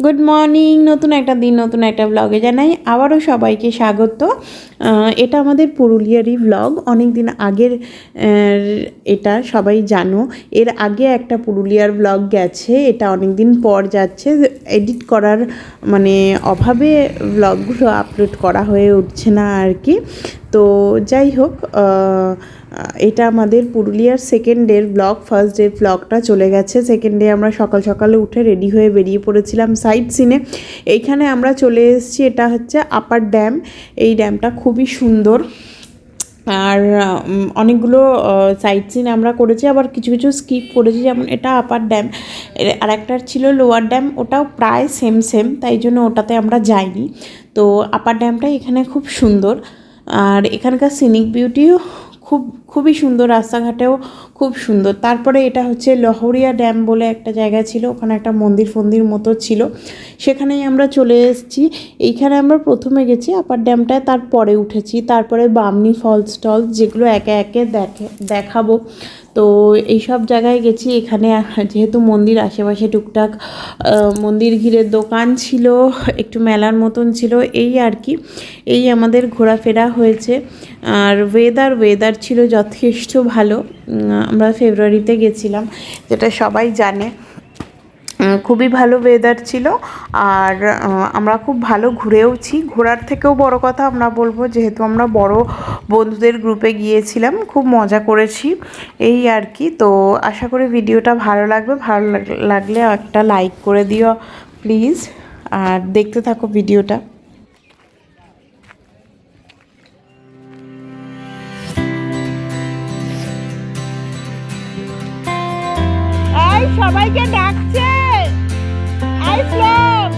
Good morning. নতুন একটা দিন, নতুন একটা ব্লগে জানাই আবারও সবাইকে স্বাগত। এটা আমাদের পুরুলিয়ারই ব্লগ, অনেক দিন আগের। এটা সবাই জানো, এর আগে একটা পুরুলিয়ার ব্লগ গেছে, এটা অনেক দিন পর যাচ্ছে। এডিট করার মানে অভাবে ব্লগগুলো আপলোড করা হয়ে উঠছে না আর কি। তো যাই হোক, এটা আমাদের পুরুলিয়ার সেকেন্ড ডের ব্লগ। ফার্স্ট ডের ব্লগটা চলে গেছে, সেকেন্ড ডে আমরা সকাল সকালে উঠে রেডি হয়ে বেরিয়ে পড়েছিলাম সাইট সিনে। এইখানে আমরা চলে এসেছি, এটা হচ্ছে আপার ড্যাম। এই ড্যামটা খুবই সুন্দর, আর অনেকগুলো সাইট সিন আমরা করেছি, আবার কিছু কিছু স্কিপ করেছি, যেমন এটা আপার ড্যাম। আর একটা ছিল লোয়ার ড্যাম, ওটাও প্রায় সেম সেম, তাই জন্য ওটাতে আমরা যাইনি। তো আপার ড্যামটা এখানে খুব সুন্দর, আর এখানকার সিনিক বিউটিও খুবই সুন্দর, রাস্তাঘাটেও খুব সুন্দর। তারপরে এটা হচ্ছে লহরিয়া ড্যাম বলে একটা জায়গা ছিল, ওখানে একটা মন্দির মতো ছিল, সেখানেই আমরা চলে এসেছি। এইখানে আমরা প্রথমে গেছি আপার ড্যামটায়, তারপরে উঠেছি, তারপরে বামনি ফলস টলস যেগুলো একে একে দেখাবো। তো এইসব জায়গায় গেছি। এখানে যেহেতু মন্দির, আশেপাশে টুকটাক মন্দির ঘিরে দোকান ছিল, একটু মেলার মতন ছিল, এই আর কি। এই আমাদের ঘোরাফেরা হয়েছে। আর ওয়েদার ছিল যথেষ্ট ভালো। আমরা ফেব্রুয়ারিতে গেছিলাম, যেটা সবাই জানে। খুবই ভালো ওয়েদার ছিল, আর আমরা খুব ভালো ঘুরেওছি। ঘোরার থেকেও বড় কথা আমরা বলবো, যেহেতু আমরা বড় বন্ধুদের গ্রুপে গিয়েছিলাম, খুব মজা করেছি, এই আর কি। তো আশা করি ভিডিওটা ভালো লাগবে। ভালো লাগলে একটা লাইক করে দিও প্লিজ, আর দেখতে থাকো ভিডিওটা। সবাইকে ডাকছে, আই ফ্লগ।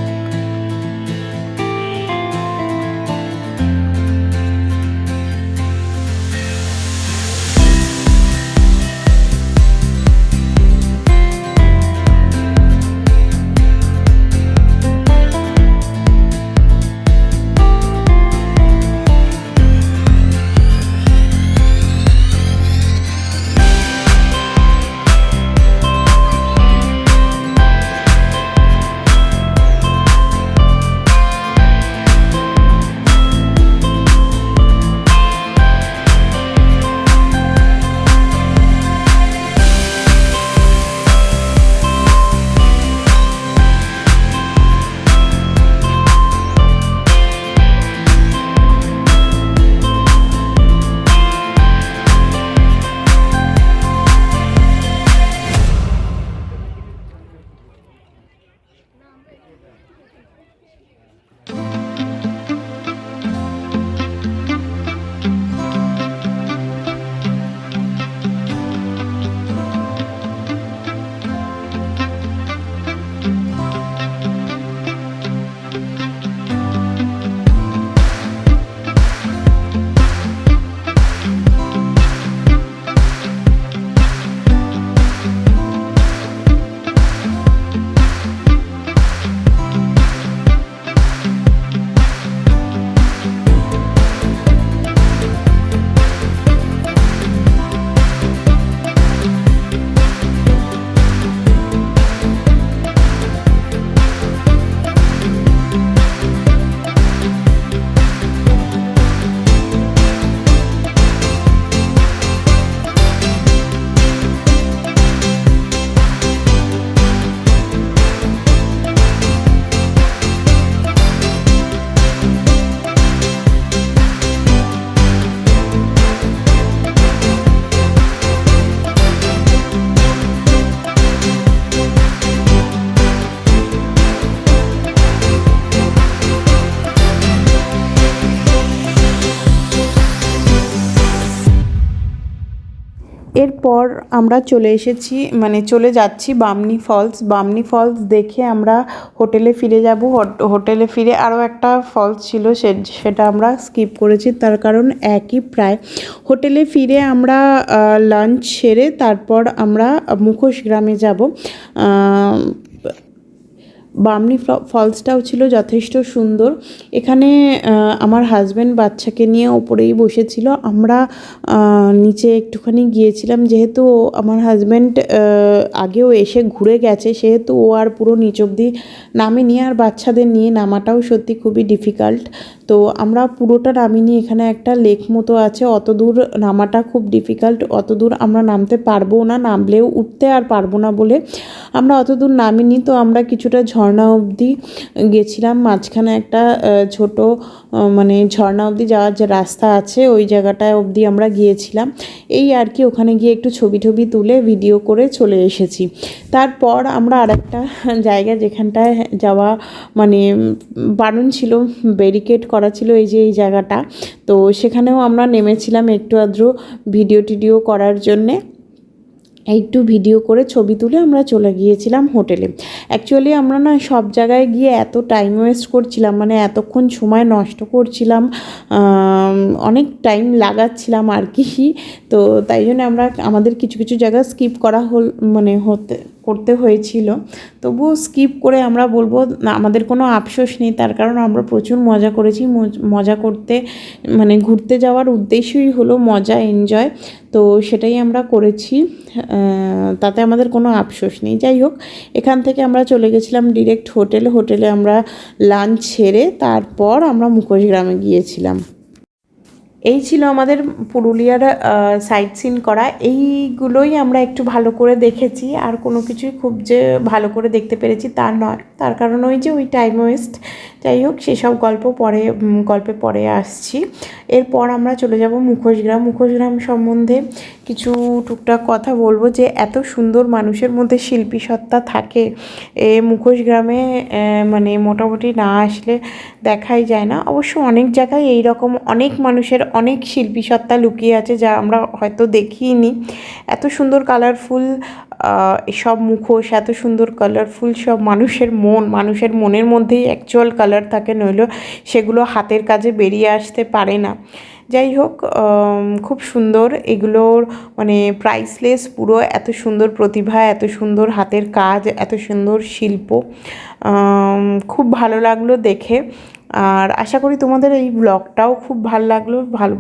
এরপর আমরা চলে এসেছি, মানে চলে যাচ্ছি বামনি ফলস। বামনি ফলস দেখে আমরা হোটেলে ফিরে যাব। হোটেলে ফিরে আরও একটা ফলস ছিল, সেটা আমরা স্কিপ করেছি, তার কারণ একই প্রায়। হোটেলে ফিরে আমরা লাঞ্চ সেরে তারপর আমরা মুখোশ গ্রামে যাব। বামনি ফলসটাও ছিল যথেষ্ট সুন্দর। এখানে আমার হাজব্যান্ড বাচ্চাকে নিয়ে ওপরেই বসেছিল, আমরা নিচে একটুখানি গিয়েছিলাম। যেহেতু আমার হাজব্যান্ড আগেও এসে ঘুরে গেছে, সেহেতু ও আর পুরো নিচ অবধি নামেনি, আর বাচ্চাদের নিয়ে নামাটাও সত্যি খুবই ডিফিকাল্ট। তো আমরা পুরোটা নামিনি। এখানে একটা লেক মতো আছে, অত দূর নামাটা খুব ডিফিকাল্ট, অত দূর আমরা নামতে পারবো না, নামলেও উঠতে আর পারবো না বলে আমরা অত দূর নামিনি। তো আমরা কিছুটা ঝর্ণা অবধি গেছিলাম, মাঝখানে একটা ছোট মানে ঝর্ণা অবধি যাওয়ার যে রাস্তা আছে ওই জায়গাটায় অবধি আমরা গিয়েছিলাম। এই আর কি, ওখানে গিয়ে একটু ছবি টবি তুলে ভিডিও করে চলে এসেছি। তারপর আমরা আরেকটা জায়গা যেখানটায় যাওয়া মানে বারণ ছিল, ব্যারিকেড করা ছিল এই যে এই জায়গাটা, তো সেখানেও আমরা নেমেছিলাম একটু আধটু ভিডিও টিডিও করার জন্যে। একটু ভিডিও করে ছবি তুলে আমরা চলে গিয়েছিলাম হোটেলে। অ্যাকচুয়ালি আমরা না সব জায়গায় গিয়ে এত টাইম ওয়েস্ট করছিলাম, মানে এতক্ষণ সময় নষ্ট করছিলাম, অনেক টাইম লাগাচ্ছিলাম আর কি। তো তাই জন্য আমরা আমাদের কিছু কিছু জায়গা স্কিপ করা করতে হয়েছিল। তবুও স্কিপ করে আমরা বলবো না, আমাদের কোনো আফসোস নেই, তার কারণ আমরা প্রচুর মজা করেছি। মজা করতে মানে ঘুরতে যাওয়ার উদ্দেশ্যই হলো মজা, এনজয়, তো সেটাই আমরা করেছি, তাতে আমাদের কোনো আফসোস নেই। যাই হোক, এখান থেকে আমরা চলে গেছিলাম ডিরেক্ট হোটেলে আমরা লাঞ্চ সেরে তারপর আমরা মুখোশগ্রামে গিয়েছিলাম। এই ছিল আমাদের পুরুলিয়ার সাইট সিন করা, এইগুলোই আমরা একটু ভালো করে দেখেছি, আর কোনো কিছুই খুব যে ভালো করে দেখতে পেরেছি তা নয়, তার কারণ ওই টাইম ওয়েস্ট। যাই হোক, সেসব গল্পে পরে আসছি। এরপর আমরা চলে যাব মুখোশগ্রাম সম্বন্ধে কিছু টুকটাক কথা বলবো, যে এত সুন্দর মানুষের মধ্যে শিল্পী সত্তা থাকে মুখোশগ্রামে, মানে মোটামুটি না আসলে দেখাই যায় না। অবশ্য অনেক জায়গায় এই রকম অনেক মানুষের অনেক শিল্পী সত্তা লুকিয়ে আছে, যা আমরা হয়তো দেখিনি। এত সুন্দর কালারফুল সব মুখোশ, এত সুন্দর কালারফুল সব মানুষের মনের মধ্যেই অ্যাকচুয়াল কালার থাকে, নইলে সেগুলো হাতের কাজে বেরিয়ে আসতে পারে না। যাই হোক, খুব সুন্দর এগুলোর, মানে প্রাইসলেস পুরো, এত সুন্দর প্রতিভা, এত সুন্দর হাতের কাজ, এত সুন্দর শিল্প, খুব ভালো লাগলো দেখে। আর আশা করি তোমাদের এই ব্লগটাও খুব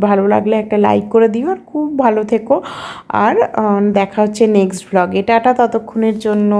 ভালো লাগলে একটা লাইক করে দিও, আর খুব ভালো থেকো। আর দেখা হচ্ছে নেক্সট ব্লগে। টাটা ততক্ষণের জন্য।